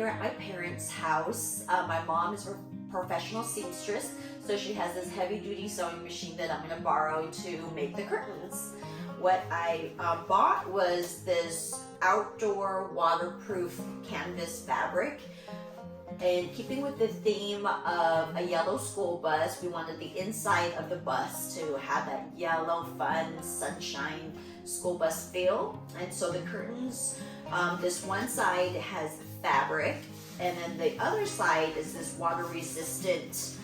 here at my parents' house. My mom is a professional seamstress, so she has this heavy-duty sewing machine that I'm going to borrow to make the curtains. What I bought was this outdoor waterproof canvas fabric. And keeping with the theme of a yellow school bus, we wanted the inside of the bus to have that yellow, fun, sunshine school bus feel. And so the curtains, this one side has fabric, and then the other side is this water resistant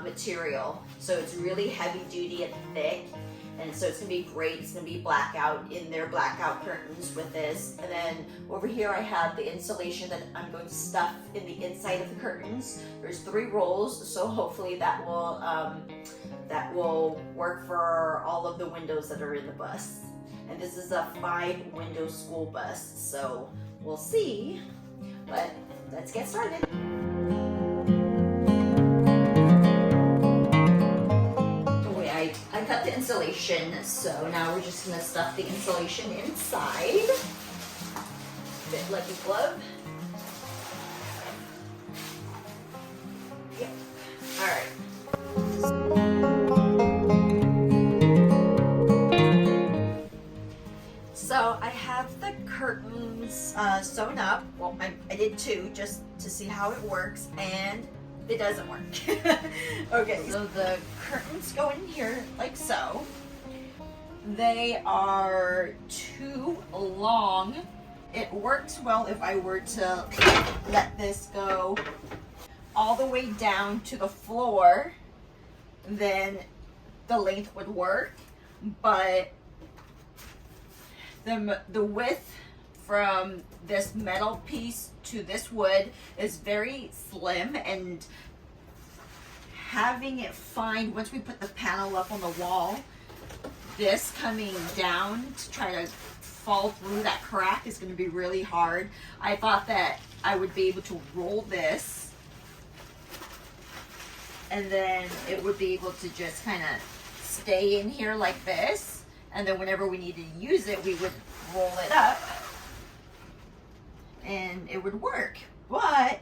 material. So it's really heavy duty and thick. And so it's gonna be great. It's gonna be blackout in their blackout curtains with this. And then over here I have the insulation that I'm going to stuff in the inside of the curtains. There's 3 rolls, so hopefully that will work for all of the windows that are in the bus. And this is a 5-window school bus, so we'll see. But let's get started. I cut the insulation, so now we're just gonna stuff the insulation inside. Bit like a glove. Yep. All right. So I have the curtains sewn up. Well, I did 2 just to see how it works, and it doesn't work. Okay, so the curtains go in here like so. They are too long. It works well if I were to let this go all the way down to the floor, then the length would work, but the width from this metal piece to this wood is very slim, and having it find, once we put the panel up on the wall, this coming down to try to fall through that crack is going to be really hard. I thought that I would be able to roll this, and then it would be able to just kind of stay in here like this, and then whenever we need to use it, we would roll it up and it would work. But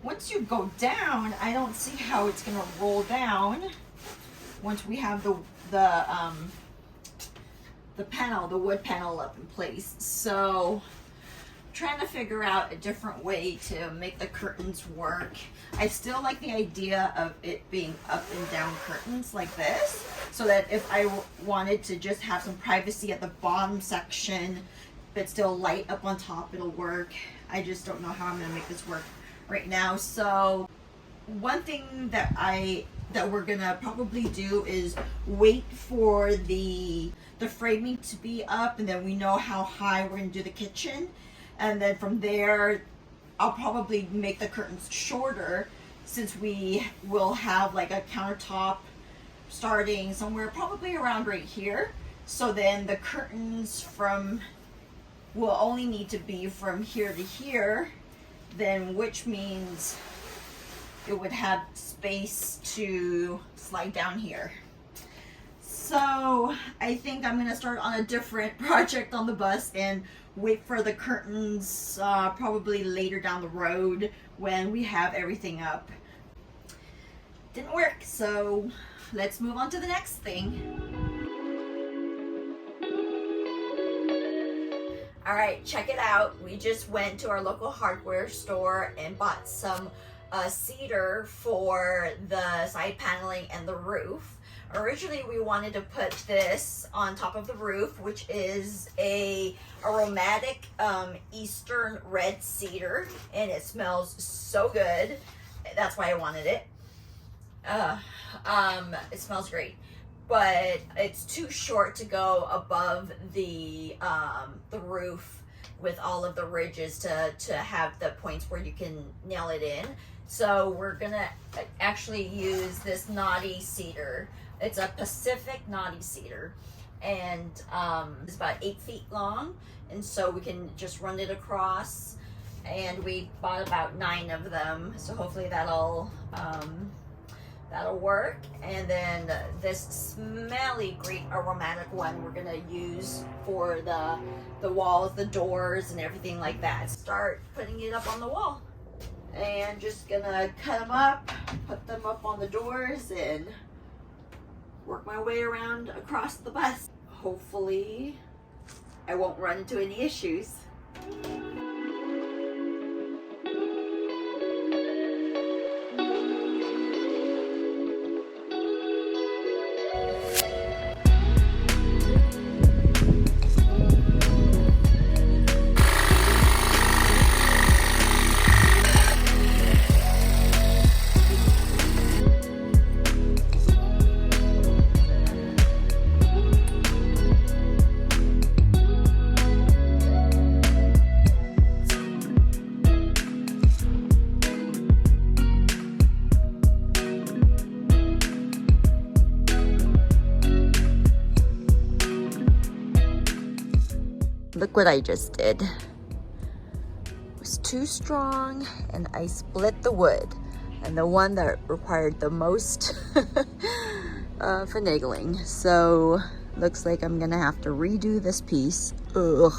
once you go down, I don't see how it's gonna roll down once we have the panel, the wood panel up in place. So I'm trying to figure out a different way to make the curtains work. I still like the idea of it being up and down curtains like this, so that if I wanted to just have some privacy at the bottom section but still light up on top, it'll work. I just don't know how I'm gonna make this work right now. So one thing that we're gonna probably do is wait for the framing to be up, and then we know how high we're gonna do the kitchen, and then from there I'll probably make the curtains shorter, since we will have like a countertop starting somewhere probably around right here. So then the curtains will only need to be from here to here, then, which means it would have space to slide down here. So I think I'm gonna start on a different project on the bus and wait for the curtains probably later down the road when we have everything up. Didn't work, so let's move on to the next thing. All right, check it out. We just went to our local hardware store and bought some cedar for the side paneling and the roof. Originally, we wanted to put this on top of the roof, which is a aromatic Eastern red cedar, and it smells so good. That's why I wanted it. It smells great, but it's too short to go above the roof with all of the ridges to have the points where you can nail it in. So we're gonna actually use this knotty cedar. It's a Pacific knotty cedar, and it's about 8 feet long, and so we can just run it across. And we bought about 9 of them, so hopefully that'll That'll work. And then this smelly great aromatic one we're gonna use for the walls, the doors, and everything like that. Start putting it up on the wall. And just gonna cut them up, put them up on the doors, and work my way around across the bus. Hopefully I won't run into any issues. Look what I just did. It was too strong and I split the wood. And the one that required the most finagling. So looks like I'm gonna have to redo this piece. Ugh.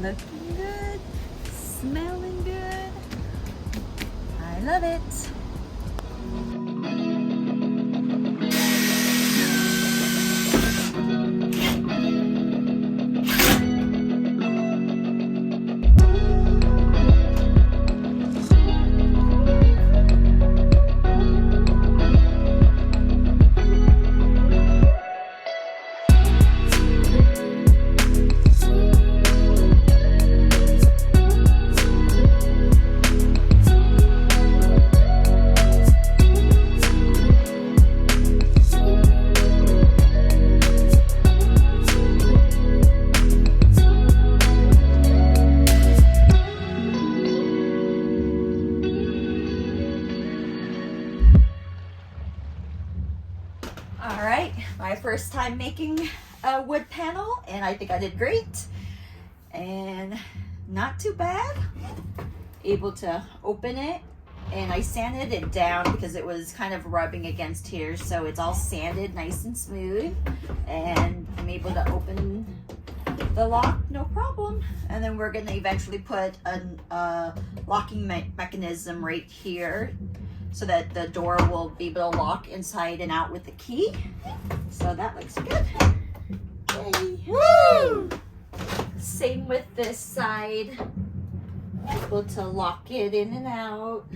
Looking good, smelling good. I love it. All right, my first time making a wood panel, and I think I did great and not too bad. Able to open it, and I sanded it down because it was kind of rubbing against here, so it's all sanded nice and smooth, and I'm able to open the lock no problem. And then we're gonna eventually put a locking mechanism right here so that the door will be able to lock inside and out with the key. So that looks good. Yay. Woo! Same with this side. Able to lock it in and out.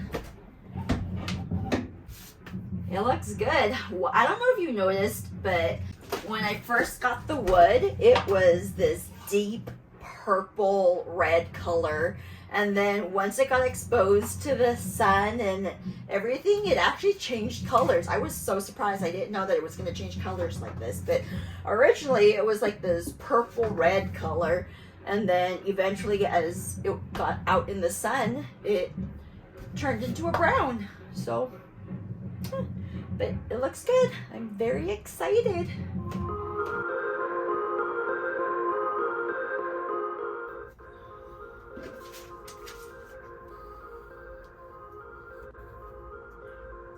It looks good. Well, I don't know if you noticed, but when I first got the wood, it was this deep purple red color. And then once it got exposed to the sun and everything, it actually changed colors. I was so surprised. I didn't know that it was going to change colors like this. But originally it was like this purple red color. And then eventually as it got out in the sun, it turned into a brown. So, but it looks good. I'm very excited.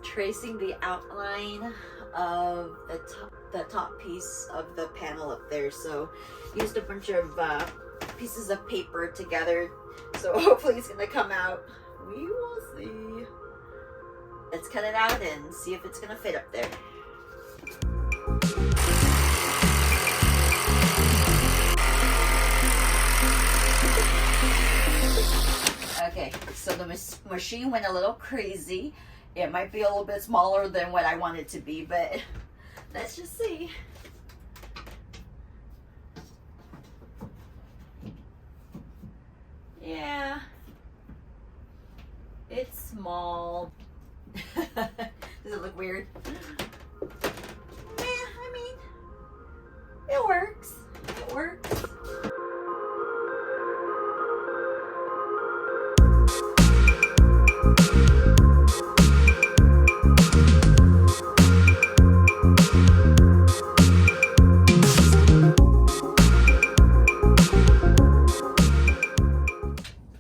Tracing the outline of the top piece of the panel up there. So used a bunch of pieces of paper together. So hopefully it's gonna come out. We will see. Let's cut it out and see if it's gonna fit up there. Okay, so the machine went a little crazy It might be a little bit smaller than what I want it to be, but let's just see. Yeah, it's small. Does it look weird? Yeah, I mean, it works. It works.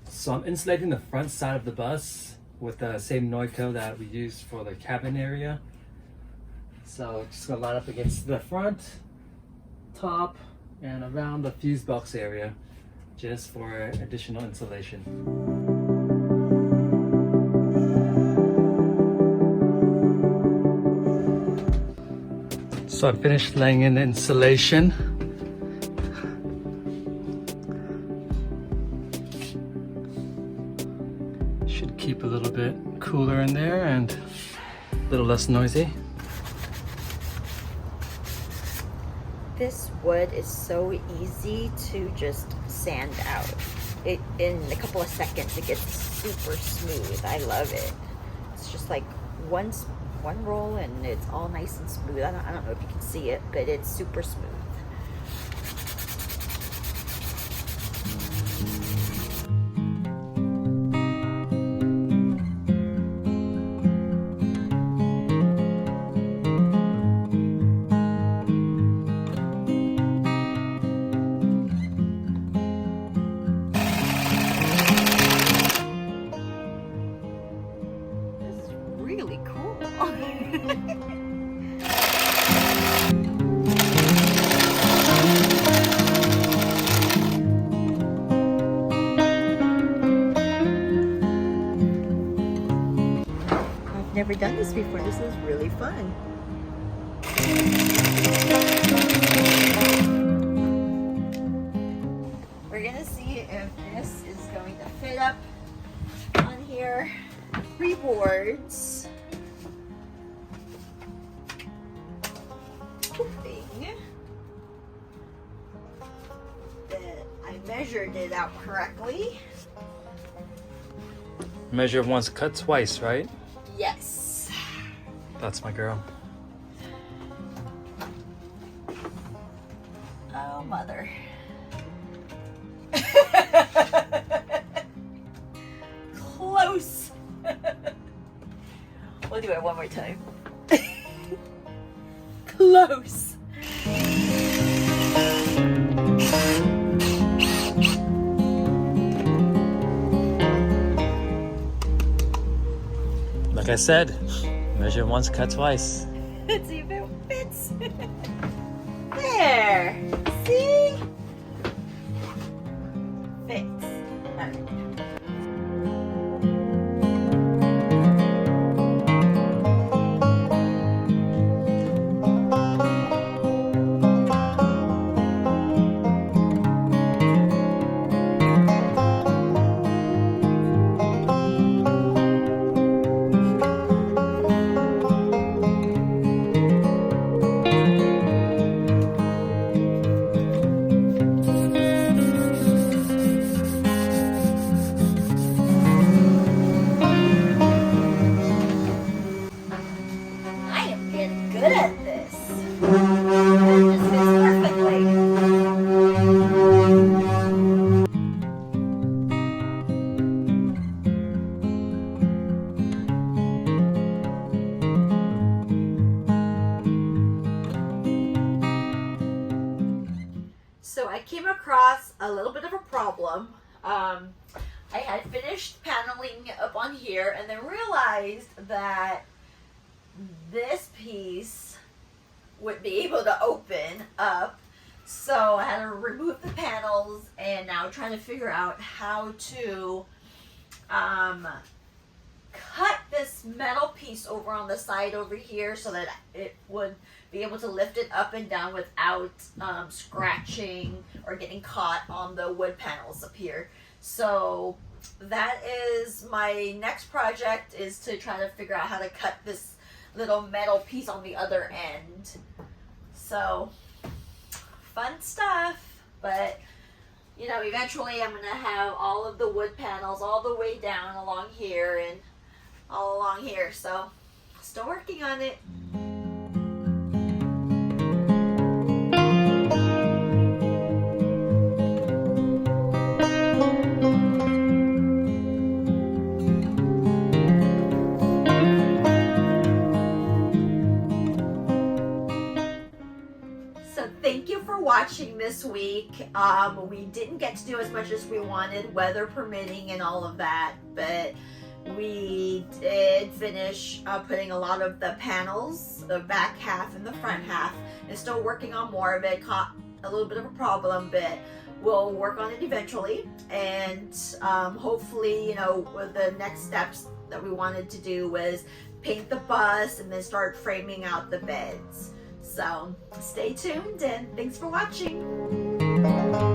So I'm insulating the front side of the bus with the same Noico that we used for the cabin area. So just gonna line up against the front, top, and around the fuse box area, just for additional insulation. So I finished laying in the insulation. Should keep a little bit cooler in there and a little less noisy. This wood is so easy to just sand out. It in a couple of seconds it gets super smooth. I love it. It's just like one roll and it's all nice and smooth. I don't know if you can see it, but it's super smooth. Really cool. I've never done this before. This is really fun. We're gonna see if this is going to fit up on here. 3 boards. Hoping that I measured it out correctly. Measure once, cut twice, right? Yes. That's my girl. Oh, mother. Close. We'll do it one more time. Close. Like I said, measure once, cut twice. Let's see if it fits. There. See? Fits. All right. So I came across a little bit of a problem. I had finished paneling up on here and then realized that this piece would be able to open up. So I had to remove the panels and now trying to figure out how to cut this metal piece over on the side over here so that it would be able to lift it up and down without scratching or getting caught on the wood panels up here. So that is my next project, is to try to figure out how to cut this little metal piece on the other end. So fun stuff, but you know, eventually I'm gonna have all of the wood panels all the way down along here and all along here. So still working on it. So thank you for watching this week. We didn't get to do as much as we wanted, weather permitting and all of that, but we did finish putting a lot of the panels, the back half and the front half, and still working on more of it. Caught a little bit of a problem, but we'll work on it eventually. And hopefully, you know, the next steps that we wanted to do was paint the bus and then start framing out the beds. So stay tuned and thanks for watching.